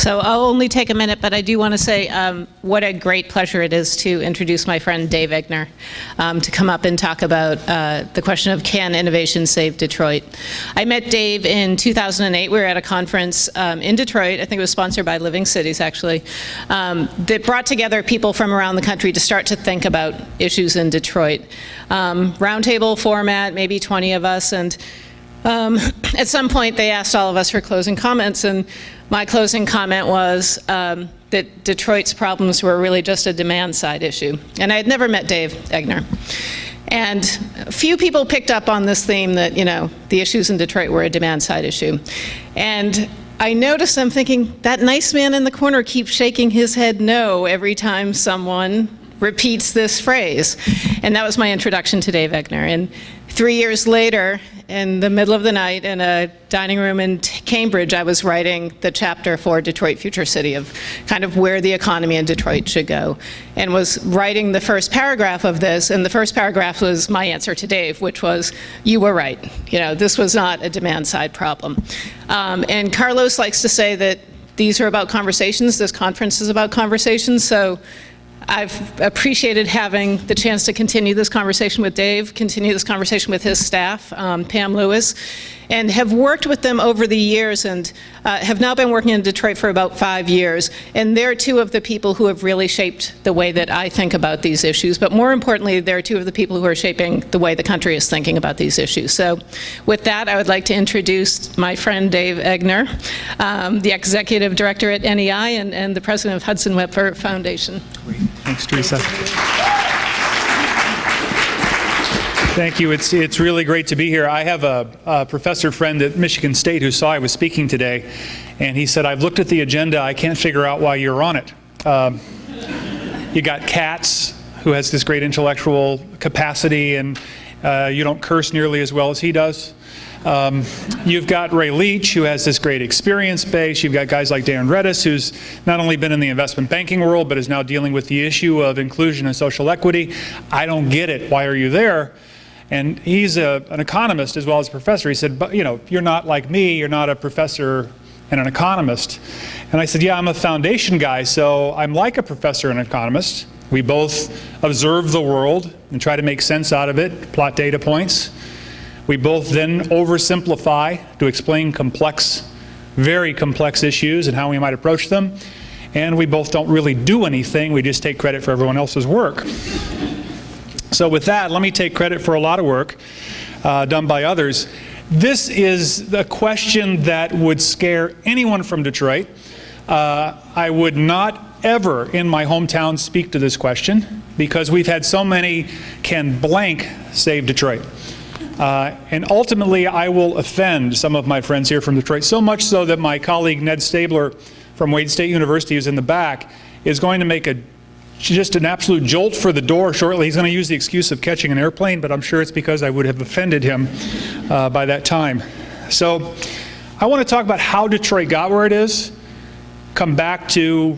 So I'll only take a minute, but I do want to say what a great pleasure it is to introduce my friend Dave Egner to come up and talk about the question of can innovation save Detroit. I met Dave in 2008. We were at a conference in Detroit, I think it was sponsored by Living Cities actually, that brought together people from around the country to start to think about issues in Detroit. Roundtable format, maybe 20 of us, and at some point they asked all of us for closing comments, and my closing comment was that Detroit's problems were really just a demand side issue. And I had never met Dave Egner. And a few people picked up on this theme that, you know, the issues in Detroit were a demand side issue. And I noticed, I'm thinking, that nice man in the corner keeps shaking his head no every time someone repeats this phrase. And that was my introduction to Dave Egner. And 3 years later, in the middle of the night in a dining room in Cambridge, I was writing the chapter for Detroit Future City of kind of where the economy in Detroit should go, and was writing the first paragraph of this, and the first paragraph was my answer to Dave, which was, you were right. You know, this was not a demand side problem. And Carlos likes to say that these are about conversations, this conference is about conversations, so I've appreciated having the chance to continue this conversation with Dave, continue this conversation with his staff, Pam Lewis, and have worked with them over the years, and have now been working in Detroit for about 5 years. And they're two of the people who have really shaped the way that I think about these issues. But more importantly, they're two of the people who are shaping the way the country is thinking about these issues. So with that, I would like to introduce my friend Dave Egner, the Executive Director at NEI and the President of Hudson Webber Foundation. Great. Thanks, Teresa. Thank you. It's really great to be here. I have a professor friend at Michigan State who saw I was speaking today, and he said, I've looked at the agenda, I can't figure out why you're on it. You got Katz, who has this great intellectual capacity, and you don't curse nearly as well as he does. You've got Ray Leach, who has this great experience base. You've got guys like Dan Redis, who's not only been in the investment banking world, but is now dealing with the issue of inclusion and social equity. I don't get it. Why are you there? And he's an economist as well as a professor. He said, but, you know, you're not like me. You're not a professor and an economist. And I said, yeah, I'm a foundation guy, so I'm like a professor and an economist. We both observe the world and try to make sense out of it, plot data points. We both then oversimplify to explain complex, very complex issues and how we might approach them. And we both don't really do anything. We just take credit for everyone else's work. So with that, let me take credit for a lot of work done by others. This is the question that would scare anyone from Detroit. I would not ever in my hometown speak to this question because we've had so many can blank save Detroit. And ultimately, I will offend some of my friends here from Detroit, so much so that my colleague Ned Stabler from Wayne State University, who's in the back, is going to make just an absolute jolt for the door shortly. He's going to use the excuse of catching an airplane, but I'm sure it's because I would have offended him by that time. So I want to talk about how Detroit got where it is, come back to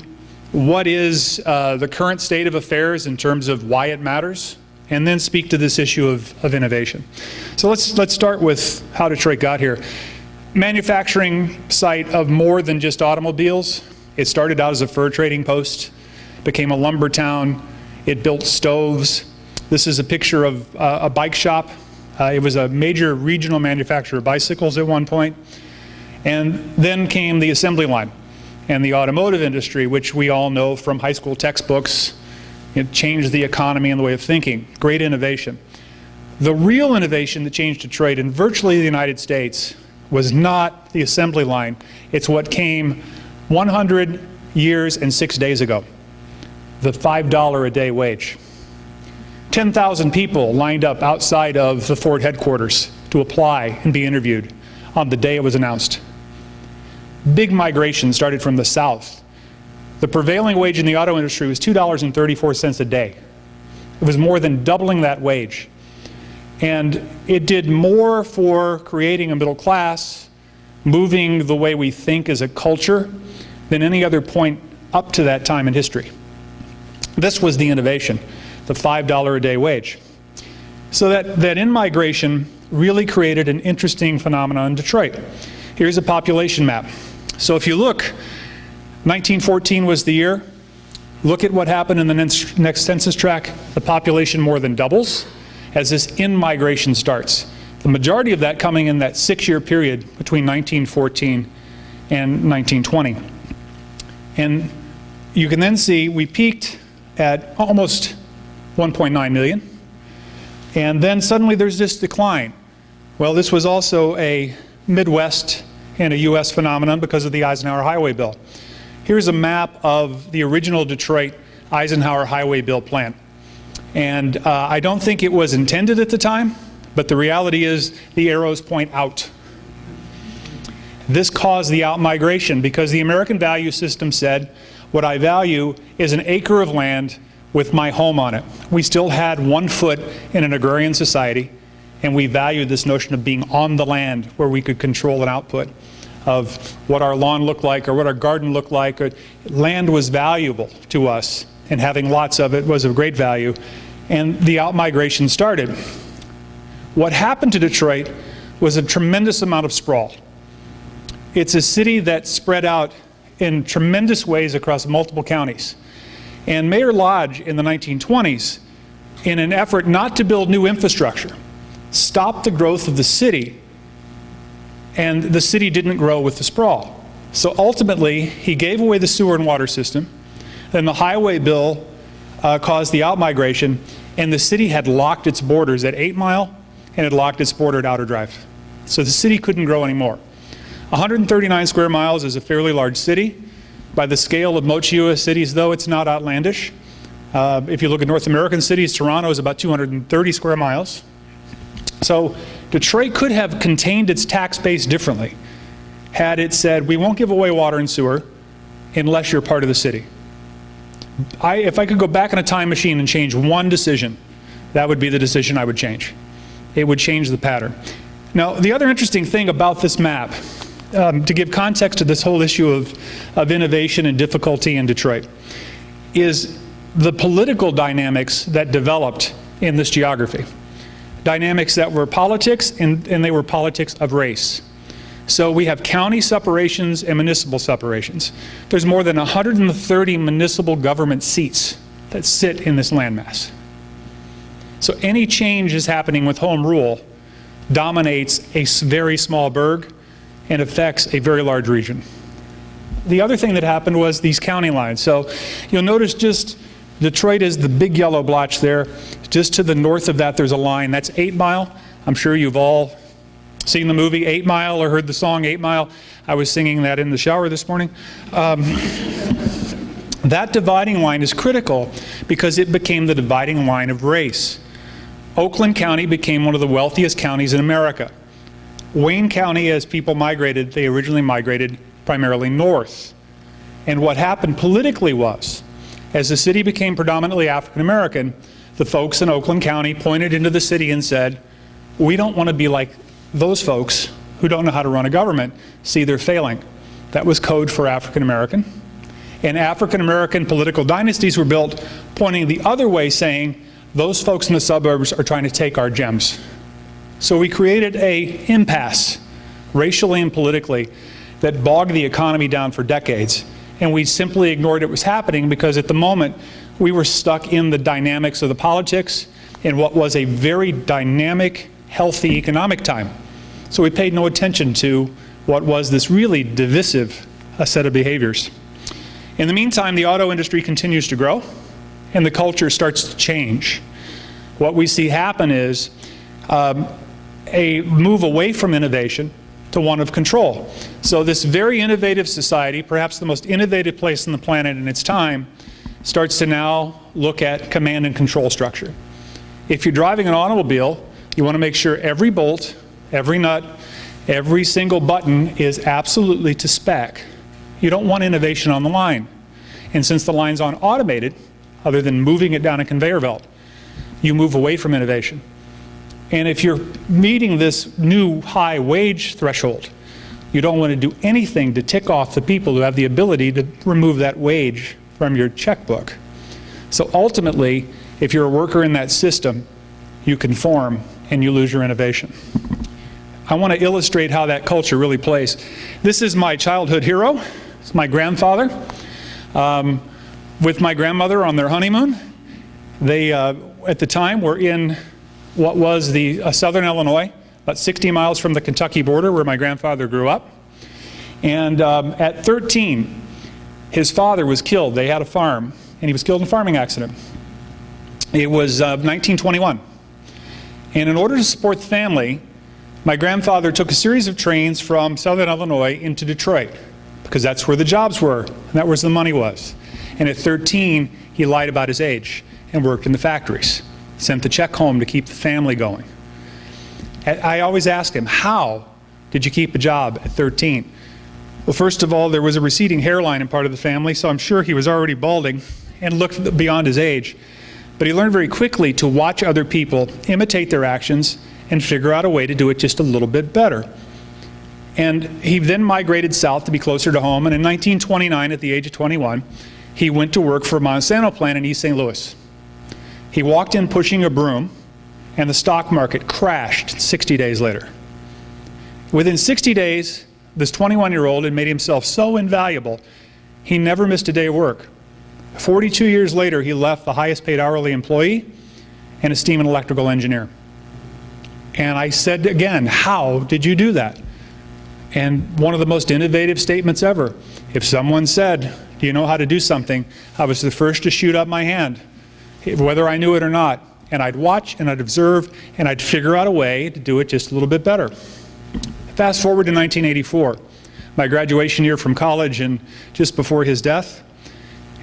what is the current state of affairs in terms of why it matters, and then speak to this issue of innovation. So let's start with how Detroit got here. Manufacturing site of more than just automobiles. It started out as a fur trading post, became a lumber town. It built stoves. This is a picture of a bike shop. It was a major regional manufacturer of bicycles at one point. And then came the assembly line and the automotive industry, which we all know from high school textbooks. It changed the economy and the way of thinking. Great innovation. The real innovation that changed Detroit in virtually the United States was not the assembly line. It's what came 100 years and 6 days ago. The $5 a day wage. 10,000 people lined up outside of the Ford headquarters to apply and be interviewed on the day it was announced. Big migration started from the South. The prevailing wage in the auto industry was $2.34 a day. It was more than doubling that wage. And it did more for creating a middle class, moving the way we think as a culture, than any other point up to that time in history. This was the innovation, the $5 a day wage. So that in-migration really created an interesting phenomenon in Detroit. Here's a population map. So if you look, 1914 was the year. Look at what happened in the next census tract. The population more than doubles as this in-migration starts. The majority of that coming in that 6-year period between 1914 and 1920. And you can then see we peaked at almost 1.9 million. And then suddenly there's this decline. Well, this was also a Midwest and a U.S. phenomenon because of the Eisenhower Highway Bill. Here's a map of the original Detroit Eisenhower Highway Bill plan. And I don't think it was intended at the time, but the reality is the arrows point out. This caused the out-migration because the American value system said, what I value is an acre of land with my home on it. We still had 1 foot in an agrarian society, and we valued this notion of being on the land where we could control an output of what our lawn looked like or what our garden looked like. Land was valuable to us, and having lots of it was of great value, and the out-migration started. What happened to Detroit was a tremendous amount of sprawl. It's a city that spread out in tremendous ways across multiple counties. And Mayor Lodge in the 1920s, in an effort not to build new infrastructure, stopped the growth of the city, and the city didn't grow with the sprawl. So ultimately, he gave away the sewer and water system, then the highway bill caused the out-migration, and the city had locked its borders at 8 Mile, and had locked its border at Outer Drive. So the city couldn't grow anymore. 139 square miles is a fairly large city. By the scale of most U.S. cities, though, it's not outlandish. If you look at North American cities, Toronto is about 230 square miles. So Detroit could have contained its tax base differently had it said, we won't give away water and sewer unless you're part of the city. If I could go back in a time machine and change one decision, that would be the decision I would change. It would change the pattern. Now, the other interesting thing about this map, to give context to this whole issue of innovation and difficulty in Detroit, is the political dynamics that developed in this geography. Dynamics that were politics, and they were politics of race. So we have county separations and municipal separations. There's more than 130 municipal government seats that sit in this landmass. So any change is happening with home rule dominates a very small burg and affects a very large region. The other thing that happened was these county lines. So you'll notice just Detroit is the big yellow blotch there. Just to the north of that there's a line. That's 8 Mile. I'm sure you've all seen the movie 8 Mile or heard the song 8 Mile. I was singing that in the shower this morning. That dividing line is critical because it became the dividing line of race. Oakland County became one of the wealthiest counties in America. Wayne County, as people migrated, they originally migrated primarily north. And what happened politically was, as the city became predominantly African American, the folks in Oakland County pointed into the city and said, we don't want to be like those folks who don't know how to run a government. See, they're failing. That was code for African American. And African American political dynasties were built pointing the other way, saying, those folks in the suburbs are trying to take our gems. So we created an impasse, racially and politically, that bogged the economy down for decades. And we simply ignored it was happening because at the moment we were stuck in the dynamics of the politics in what was a very dynamic, healthy economic time. So we paid no attention to what was this really divisive set of behaviors. In the meantime, the auto industry continues to grow and the culture starts to change. What we see happen is a move away from innovation to one of control. So this very innovative society, perhaps the most innovative place on the planet in its time, starts to now look at command and control structure. If you're driving an automobile, you want to make sure every bolt, every nut, every single button is absolutely to spec. You don't want innovation on the line. And since the line's on automated, other than moving it down a conveyor belt, you move away from innovation. And if you're meeting this new high wage threshold, you don't want to do anything to tick off the people who have the ability to remove that wage from your checkbook. So ultimately, if you're a worker in that system, you conform and you lose your innovation. I want to illustrate how that culture really plays. This is my childhood hero, It's my grandfather with my grandmother on their honeymoon. They, at the time, were in what was the southern Illinois, about 60 miles from the Kentucky border where my grandfather grew up. And at 13, his father was killed. They had a farm, and he was killed in a farming accident. It was 1921. And in order to support the family, my grandfather took a series of trains from southern Illinois into Detroit, because that's where the jobs were, and that's where the money was. And at 13, he lied about his age and worked in the factories, sent the check home to keep the family going. I always ask him, how did you keep a job at 13? Well, first of all, there was a receding hairline in part of the family, so I'm sure he was already balding and looked beyond his age. But he learned very quickly to watch other people, imitate their actions, and figure out a way to do it just a little bit better. And he then migrated south to be closer to home, and in 1929, at the age of 21, he went to work for a Monsanto plant in East St. Louis. He walked in pushing a broom, and the stock market crashed 60 days later. Within 60 days, this 21-year-old had made himself so invaluable, he never missed a day of work. 42 years later, he left the highest paid hourly employee and a steam and electrical engineer. And I said again, how did you do that? And one of the most innovative statements ever. If someone said, do you know how to do something? I was the first to shoot up my hand, whether I knew it or not. And I'd watch and I'd observe and I'd figure out a way to do it just a little bit better. Fast forward to 1984, my graduation year from college and just before his death.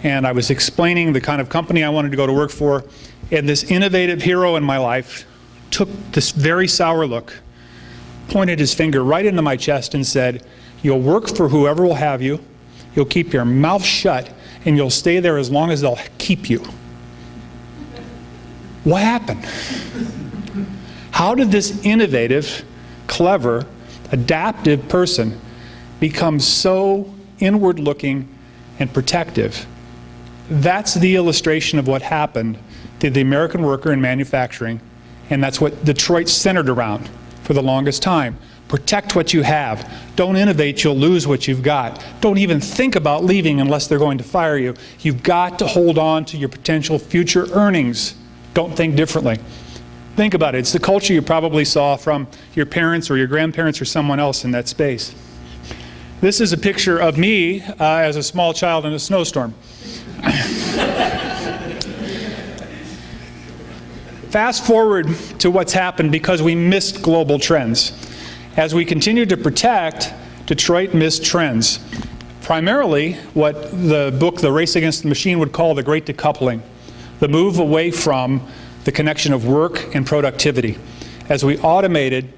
And I was explaining the kind of company I wanted to go to work for. And this innovative hero in my life took this very sour look, pointed his finger right into my chest and said, you'll work for whoever will have you, you'll keep your mouth shut, and you'll stay there as long as they'll keep you. What happened? How did this innovative, clever, adaptive person become so inward-looking and protective? That's the illustration of what happened to the American worker in manufacturing, and that's what Detroit's centered around for the longest time. Protect what you have. Don't innovate, you'll lose what you've got. Don't even think about leaving unless they're going to fire you. You've got to hold on to your potential future earnings. Don't think differently. Think about it. It's the culture you probably saw from your parents or your grandparents or someone else in that space. This is a picture of me as a small child in a snowstorm. Fast forward to what's happened because we missed global trends. As we continued to protect, Detroit missed trends. Primarily what the book, The Race Against the Machine, would call the Great Decoupling. The move away from the connection of work and productivity. As we automated,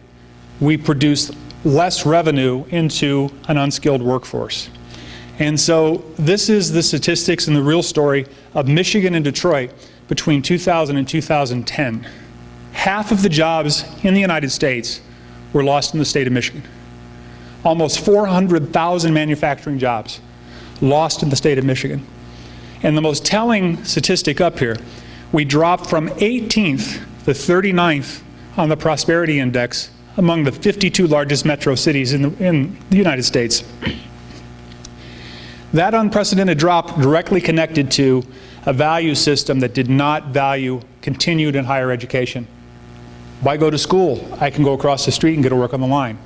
we produced less revenue into an unskilled workforce. And so this is the statistics and the real story of Michigan and Detroit between 2000 and 2010. Half of the jobs in the United States were lost in the state of Michigan. Almost 400,000 manufacturing jobs lost in the state of Michigan. And the most telling statistic up here, we dropped from 18th to 39th on the Prosperity Index among the 52 largest metro cities in the United States. That unprecedented drop directly connected to a value system that did not value continued and higher education. Why go to school? I can go across the street and get to work on the line.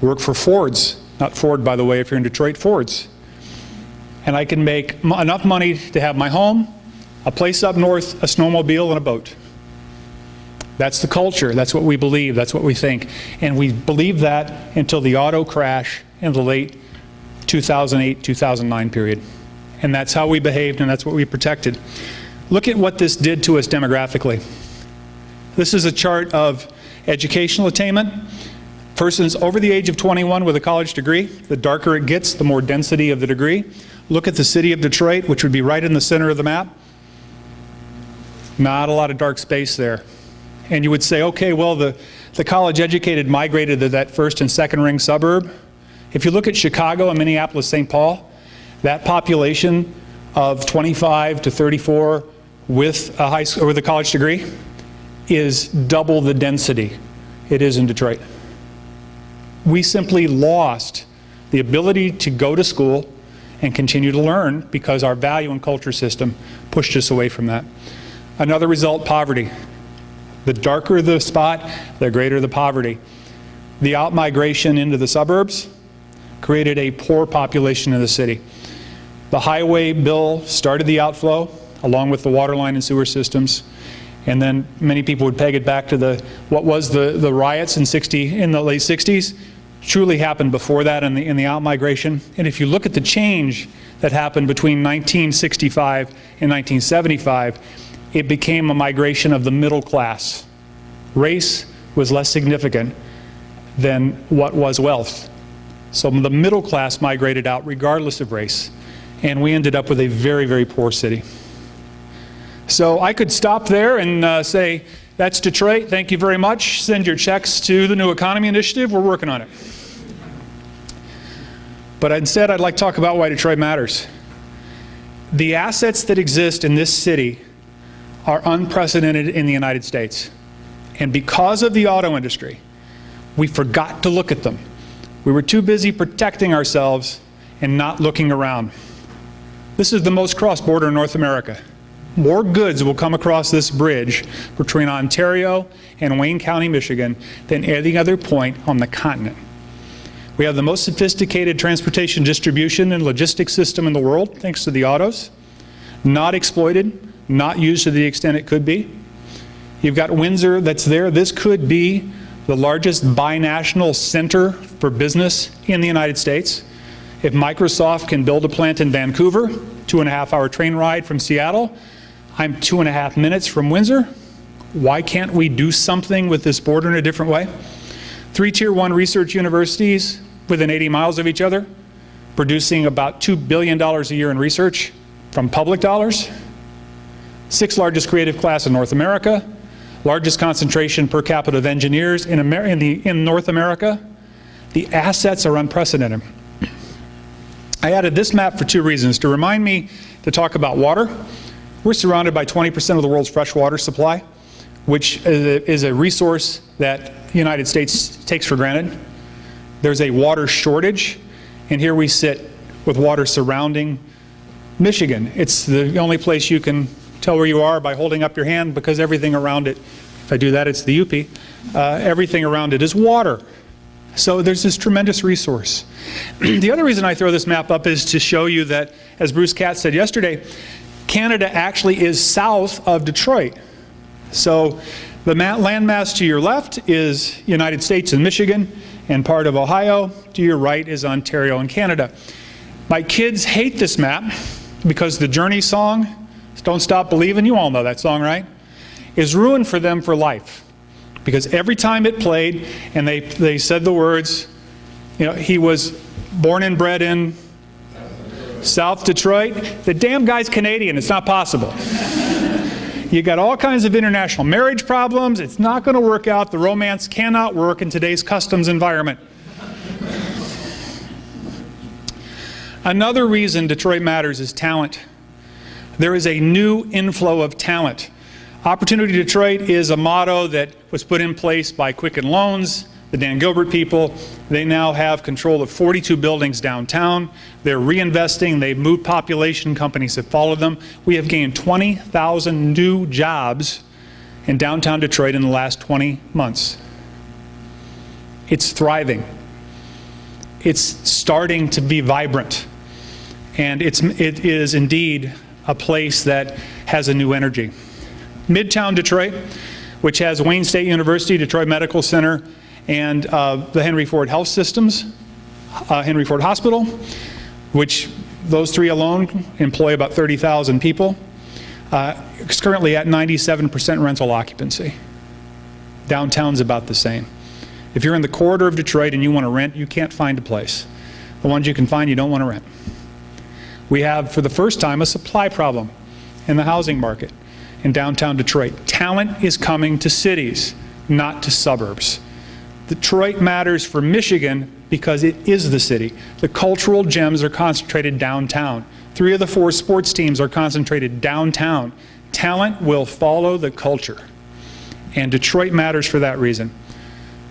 Work for Ford's, not Ford, by the way, if you're in Detroit, Ford's. And I can make enough money to have my home, a place up north, a snowmobile, and a boat. That's the culture. That's what we believe. That's what we think. And we believed that until the auto crash in the late 2008-2009 period. And that's how we behaved, and that's what we protected. Look at what this did to us demographically. This is a chart of educational attainment. Persons over the age of 21 with a college degree, the darker it gets, the more density of the degree. Look at the city of Detroit, which would be right in the center of the map. Not a lot of dark space there. And you would say, okay, well, the college educated migrated to that first and second ring suburb. If you look at Chicago and Minneapolis, St. Paul, that population of 25 to 34 with a high school or with a college degree is double the density it is in Detroit. We simply lost the ability to go to school, and continue to learn because our value and culture system pushed us away from that. Another result, poverty. The darker the spot, the greater the poverty. The out-migration into the suburbs created a poor population in the city. The highway bill started the outflow, along with the water line and sewer systems. And then many people would peg it back to what was the riots in the late 60s. Truly happened before that in the out-migration. And if you look at the change that happened between 1965 and 1975, it became a migration of the middle class. Race was less significant than what was wealth. So the middle class migrated out regardless of race. And we ended up with a very, very poor city. So I could stop there and say, that's Detroit, thank you very much. Send your checks to the New Economy Initiative, we're working on it. But instead, I'd like to talk about why Detroit matters. The assets that exist in this city are unprecedented in the United States. And because of the auto industry, we forgot to look at them. We were too busy protecting ourselves and not looking around. This is the most cross-border in North America. More goods will come across this bridge between Ontario and Wayne County, Michigan, than any other point on the continent. We have the most sophisticated transportation distribution and logistics system in the world, thanks to the autos. Not exploited, not used to the extent it could be. You've got Windsor that's there. This could be the largest binational center for business in the United States. If Microsoft can build a plant in Vancouver, 2.5-hour train ride from Seattle, I'm 2.5 minutes from Windsor. Why can't we do something with this border in a different way? 3 Tier 1 research universities within 80 miles of each other, producing about $2 billion a year in research from public dollars. 6th largest creative class in North America, largest concentration per capita of engineers in North America. The assets are unprecedented. I added this map for 2 reasons. To remind me to talk about water. We're surrounded by 20% of the world's fresh water supply, which is a resource that the United States takes for granted. There's a water shortage, and here we sit with water surrounding Michigan. It's the only place you can tell where you are by holding up your hand, because everything around it, if I do that, it's the UP, everything around it is water. So there's this tremendous resource. The other reason I throw this map up is to show you that, as Bruce Katz said yesterday, Canada actually is south of Detroit. So the landmass to your left is United States and Michigan and part of Ohio. To your right is Ontario and Canada. My kids hate this map because the Journey song, Don't Stop Believin', you all know that song, right? Is ruined for them for life. Because every time it played and they said the words, you know, he was born and bred in South Detroit. The damn guy's Canadian, it's not possible. You got all kinds of international marriage problems. It's not going to work out. The romance cannot work in today's customs environment. Another reason Detroit matters is talent. There is a new inflow of talent. Opportunity Detroit is a motto that was put in place by Quicken Loans, the Dan Gilbert people. They now have control of 42 buildings downtown. They're reinvesting. They've moved population. Companies have followed them. We have gained 20,000 new jobs in downtown Detroit in the last 20 months. It's thriving. It's starting to be vibrant. And it is indeed a place that has a new energy. Midtown Detroit, which has Wayne State University, Detroit Medical Center, and the Henry Ford Health Systems, Henry Ford Hospital, which those 3 alone employ about 30,000 people. It's currently at 97% rental occupancy. Downtown's about the same. If you're in the corridor of Detroit and you want to rent, you can't find a place. The ones you can find, you don't want to rent. We have, for the first time, a supply problem in the housing market in downtown Detroit. Talent is coming to cities, not to suburbs. Detroit matters for Michigan because it is the city. The cultural gems are concentrated downtown. 3 of the 4 sports teams are concentrated downtown. Talent will follow the culture. And Detroit matters for that reason.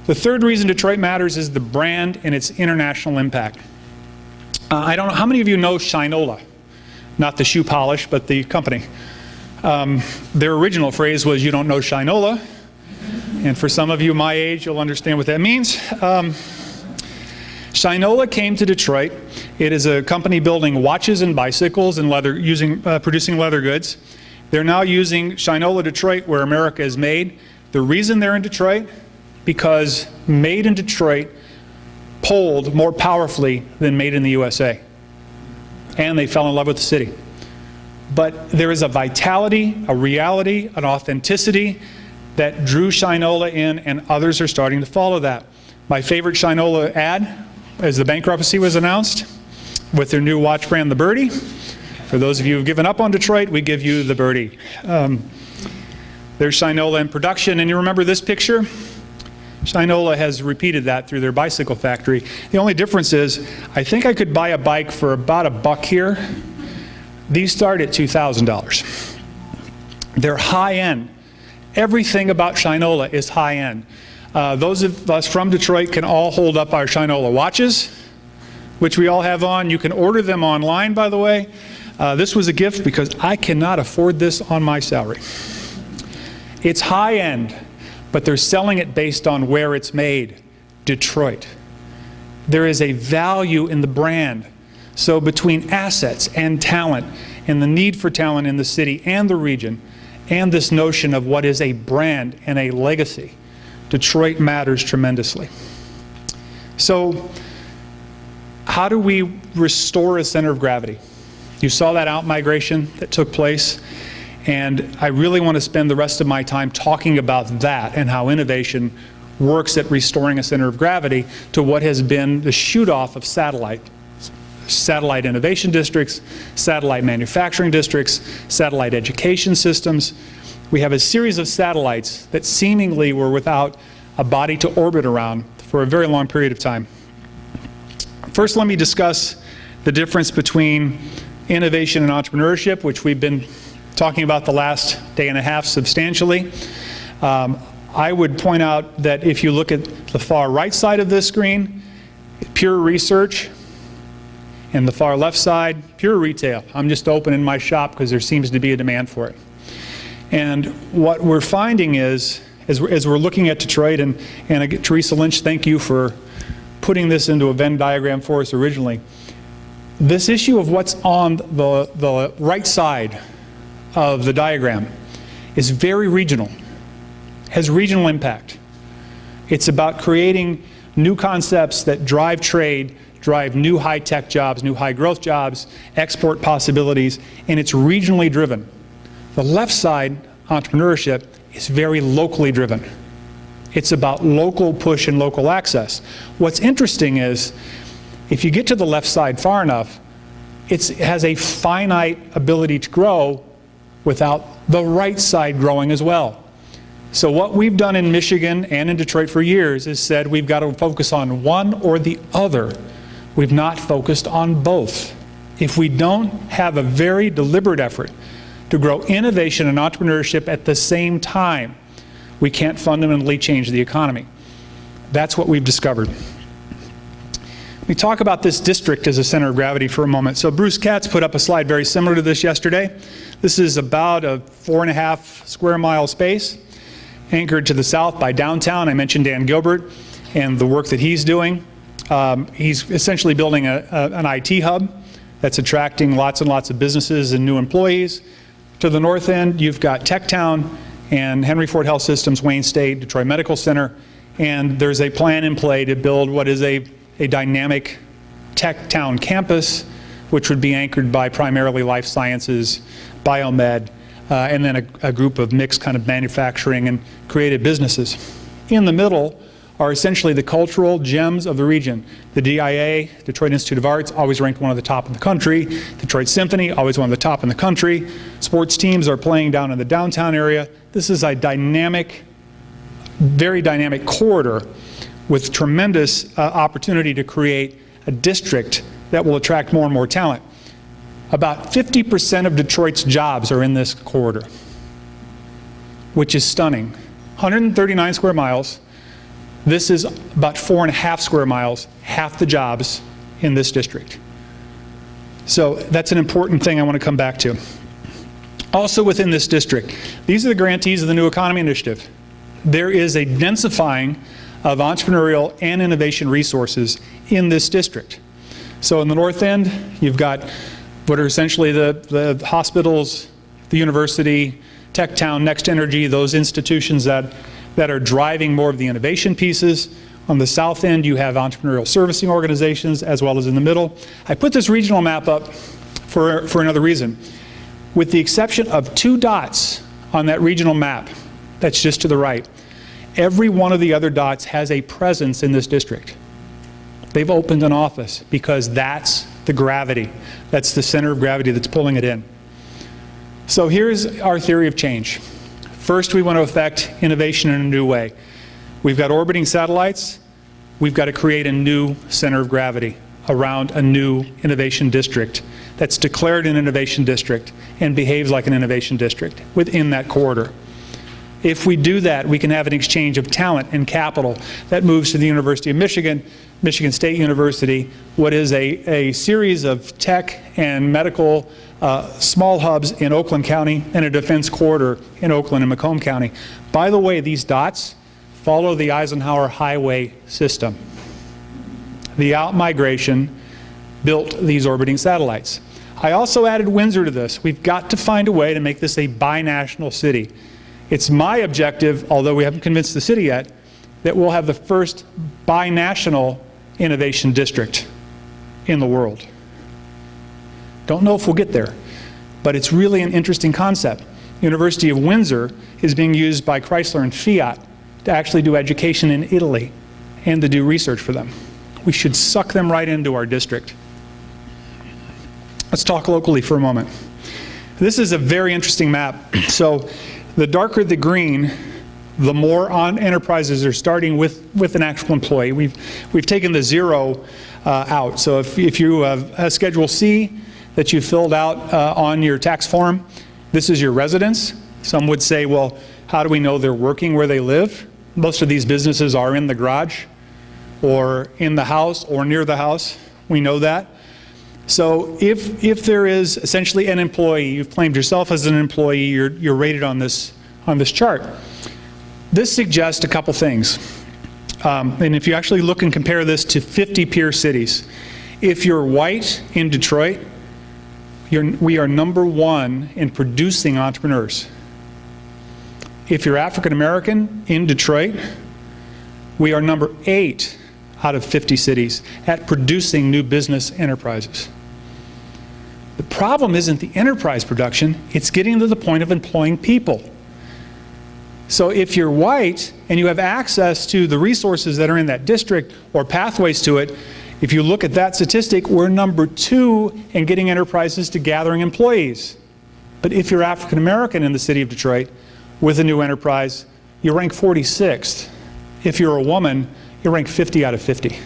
The third reason Detroit matters is the brand and its international impact. I don't know, how many of you know Shinola? Not the shoe polish, but the company. Their original phrase was, "You don't know Shinola." And for some of you my age, you'll understand what that means. Shinola came to Detroit. It is a company building watches and bicycles and producing leather goods. They're now using Shinola Detroit, where America is made. The reason they're in Detroit, because made in Detroit polled more powerfully than made in the USA. And they fell in love with the city. But there is a vitality, a reality, an authenticity that drew Shinola in, and others are starting to follow that. My favorite Shinola ad, as the bankruptcy was announced, with their new watch brand, the Birdie. For those of you who've given up on Detroit, we give you the Birdie. There's Shinola in production, and you remember this picture? Shinola has repeated that through their bicycle factory. The only difference is, I think I could buy a bike for about $1 here. These start at $2,000. They're high-end. Everything about Shinola is high-end. Those of us from Detroit can all hold up our Shinola watches, which we all have on. You can order them online, by the way. This was a gift because I cannot afford this on my salary. It's high-end, but they're selling it based on where it's made, Detroit. There is a value in the brand. So between assets and talent, and the need for talent in the city and the region, and this notion of what is a brand and a legacy, Detroit matters tremendously. So how do we restore a center of gravity? You saw that out-migration that took place, and I really want to spend the rest of my time talking about that and how innovation works at restoring a center of gravity to what has been the shoot-off of satellite innovation districts, satellite manufacturing districts, satellite education systems. We have a series of satellites that seemingly were without a body to orbit around for a very long period of time. First, let me discuss the difference between innovation and entrepreneurship, which we've been talking about the last day and a half substantially. I would point out that if you look at the far right side of this screen, pure research, and the far left side, pure retail. I'm just opening my shop because there seems to be a demand for it. And what we're finding is, as we're looking at Detroit, and Teresa Lynch, thank you for putting this into a Venn diagram for us originally. This issue of what's on the right side of the diagram is very regional, has regional impact. It's about creating new concepts that drive trade, drive new high-tech jobs, new high-growth jobs, export possibilities, and it's regionally driven. The left side, entrepreneurship, is very locally driven. It's about local push and local access. What's interesting is, if you get to the left side far enough, it has a finite ability to grow without the right side growing as well. So what we've done in Michigan and in Detroit for years is said we've got to focus on one or the other. We've not focused on both. If we don't have a very deliberate effort to grow innovation and entrepreneurship at the same time, we can't fundamentally change the economy. That's what we've discovered. Let me talk about this district as a center of gravity for a moment. So Bruce Katz put up a slide very similar to this yesterday. This is about a 4.5 square mile space, anchored to the south by downtown. I mentioned Dan Gilbert and the work that he's doing. He's essentially building an IT hub that's attracting lots and lots of businesses and new employees. To the north end, you've got Tech Town and Henry Ford Health Systems, Wayne State, Detroit Medical Center, and there's a plan in play to build what is a dynamic Tech Town campus, which would be anchored by primarily life sciences, biomed, and then a group of mixed kind of manufacturing and creative businesses. In the middle are essentially the cultural gems of the region. The DIA, Detroit Institute of Arts, always ranked one of the top in the country. Detroit Symphony, always one of the top in the country. Sports teams are playing down in the downtown area. This is a dynamic, very dynamic corridor with tremendous opportunity to create a district that will attract more and more talent. About 50% of Detroit's jobs are in this corridor, which is stunning. 139 square miles. This is about 4.5 square miles, half the jobs in this district. So that's an important thing I want to come back to. Also within this district, these are the grantees of the New Economy Initiative. There is a densifying of entrepreneurial and innovation resources in this district. So in the north end, you've got what are essentially the hospitals, the university, Tech Town, Next Energy, those institutions that are driving more of the innovation pieces. On the south end, you have entrepreneurial servicing organizations, as well as in the middle. I put this regional map up for another reason. With the exception of 2 dots on that regional map, that's just to the right, every one of the other dots has a presence in this district. They've opened an office because that's the gravity. That's the center of gravity that's pulling it in. So here's our theory of change. First, we want to affect innovation in a new way. We've got orbiting satellites. We've got to create a new center of gravity around a new innovation district that's declared an innovation district and behaves like an innovation district within that corridor. If we do that, we can have an exchange of talent and capital that moves to the University of Michigan, Michigan State University, what is a series of tech and medical small hubs in Oakland County and a defense corridor in Oakland and Macomb County. By the way, these dots follow the Eisenhower Highway system. The out-migration built these orbiting satellites. I also added Windsor to this. We've got to find a way to make this a binational city. It's my objective, although we haven't convinced the city yet, that we'll have the first binational innovation district in the world. Don't know if we'll get there, but it's really an interesting concept. University of Windsor is being used by Chrysler and Fiat to actually do education in Italy and to do research for them. We should suck them right into our district. Let's talk locally for a moment. This is a very interesting map. So the darker the green, the more enterprises are starting with an actual employee. We've taken the 0 out. So if you have a Schedule C that you filled out on your tax form, this is your residence. Some would say, well, how do we know they're working where they live? Most of these businesses are in the garage or in the house or near the house. We know that. So if there is essentially an employee, you've claimed yourself as an employee, you're rated on this chart. This suggests a couple things. And if you actually look and compare this to 50 peer cities, if you're white in Detroit, we are #1 in producing entrepreneurs. If you're African American in Detroit, we are #8 out of 50 cities at producing new business enterprises. The problem isn't the enterprise production, it's getting to the point of employing people. So if you're white and you have access to the resources that are in that district or pathways to it, if you look at that statistic, we're #2 in getting enterprises to gathering employees. But if you're African American in the city of Detroit with a new enterprise, you rank 46th. If you're a woman, you rank 50 out of 50.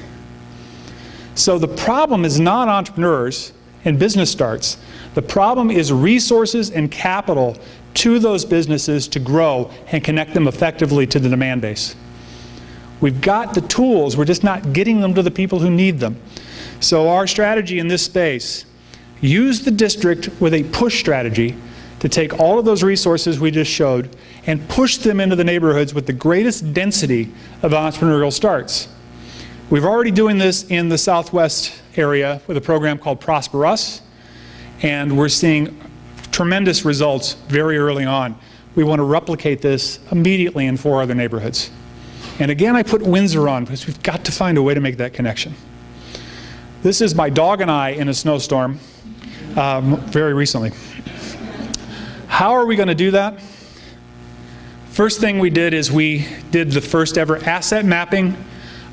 So the problem is not entrepreneurs and business starts. The problem is resources and capital to those businesses to grow and connect them effectively to the demand base. We've got the tools, we're just not getting them to the people who need them. So our strategy in this space, use the district with a push strategy to take all of those resources we just showed and push them into the neighborhoods with the greatest density of entrepreneurial starts. We're already doing this in the Southwest area with a program called Prosper Us, and we're seeing tremendous results very early on. We want to replicate this immediately in 4 other neighborhoods. And again, I put Windsor on because we've got to find a way to make that connection. This is my dog and I in a snowstorm very recently. How are we going to do that? First thing we did is we did the first ever asset mapping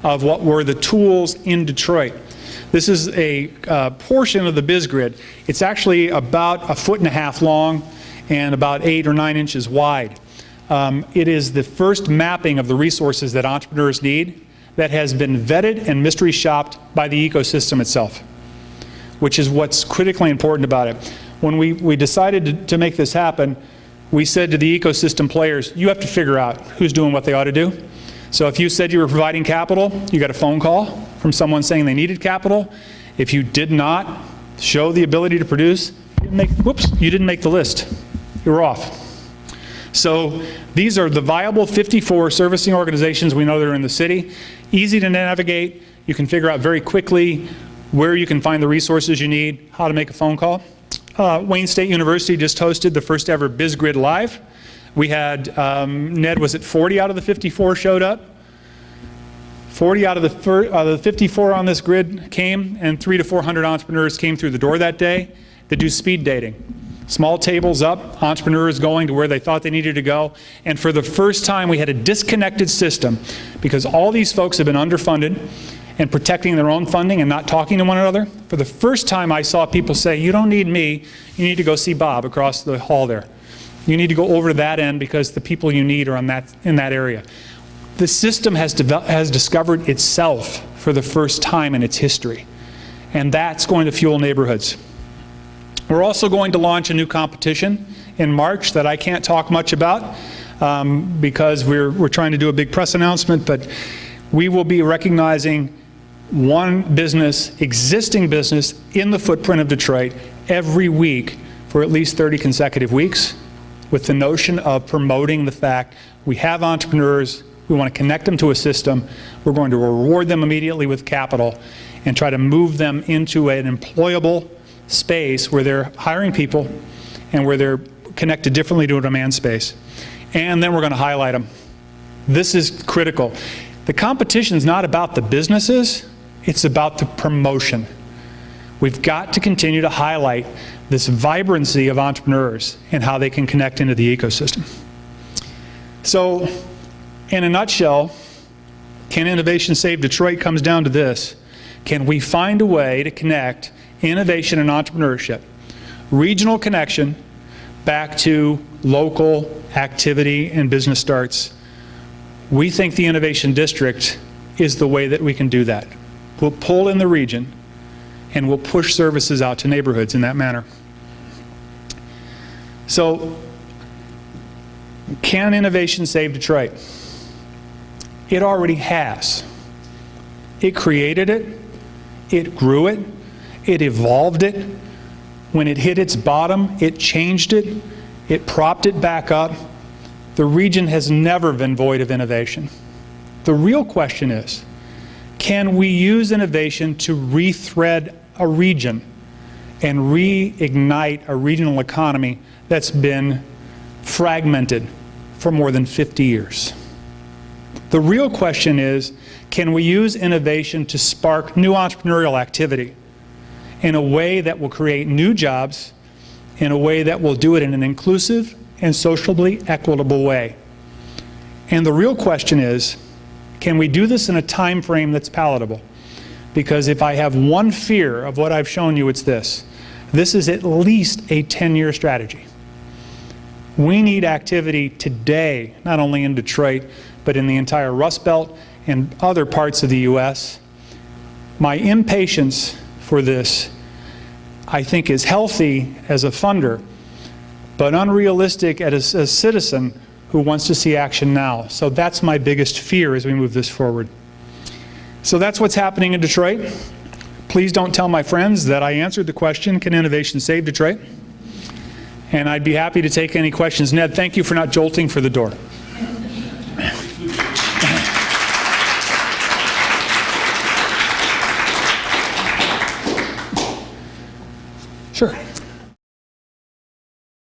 of what were the tools in Detroit. This is a portion of the BizGrid. It's actually about 1.5 feet long and about 8 or 9 inches wide. It is the first mapping of the resources that entrepreneurs need that has been vetted and mystery shopped by the ecosystem itself, which is what's critically important about it. When we decided to make this happen, we said to the ecosystem players, you have to figure out who's doing what they ought to do. So if you said you were providing capital, you got a phone call from someone saying they needed capital. If you did not, show the ability to produce. Whoops, you didn't make the list. You're off. So these are the viable 54 servicing organizations we know that are in the city. Easy to navigate. You can figure out very quickly where you can find the resources you need, how to make a phone call. Wayne State University just hosted the first ever BizGrid Live. We had, Ned, was it 40 out of the 54 showed up? 40 out of the 54 on this grid came, and 300 to 400 entrepreneurs came through the door that day to do speed dating. Small tables up, entrepreneurs going to where they thought they needed to go, and for the first time we had a disconnected system because all these folks have been underfunded and protecting their own funding and not talking to one another. For the first time I saw people say, you don't need me, you need to go see Bob across the hall there. You need to go over to that end because the people you need are in that area. The system has discovered itself for the first time in its history, and that's going to fuel neighborhoods. We're also going to launch a new competition in March that I can't talk much about because we're trying to do a big press announcement, but we will be recognizing one business, existing business in the footprint of Detroit every week for at least 30 consecutive weeks, with the notion of promoting the fact we have entrepreneurs, we want to connect them to a system, we're going to reward them immediately with capital and try to move them into an employable space where they're hiring people and where they're connected differently to a demand space. And then we're going to highlight them. This is critical. The competition is not about the businesses, it's about the promotion. We've got to continue to highlight this vibrancy of entrepreneurs and how they can connect into the ecosystem. So, in a nutshell, Can Innovation Save Detroit comes down to this. Can we find a way to connect innovation and entrepreneurship, regional connection, back to local activity and business starts? We think the Innovation District is the way that we can do that. We'll pull in the region and we'll push services out to neighborhoods in that manner. So, can innovation save Detroit? It already has. It created it, it grew it, it evolved it. When it hit its bottom, it changed it, it propped it back up. The region has never been void of innovation. The real question is, can we use innovation to rethread a region and reignite a regional economy that's been fragmented for more than 50 years? The real question is, can we use innovation to spark new entrepreneurial activity in a way that will create new jobs, in a way that will do it in an inclusive and socially equitable way? And the real question is, can we do this in a time frame that's palatable? Because if I have one fear of what I've shown you, it's this. This is at least a 10-year strategy. We need activity today, not only in Detroit, but in the entire Rust Belt and other parts of the US. My impatience for this, I think, is healthy as a funder, but unrealistic as a citizen who wants to see action now. So that's my biggest fear as we move this forward. So that's what's happening in Detroit. Please don't tell my friends that I answered the question, can innovation save Detroit? And I'd be happy to take any questions. Ned, thank you for not jolting for the door. Sure.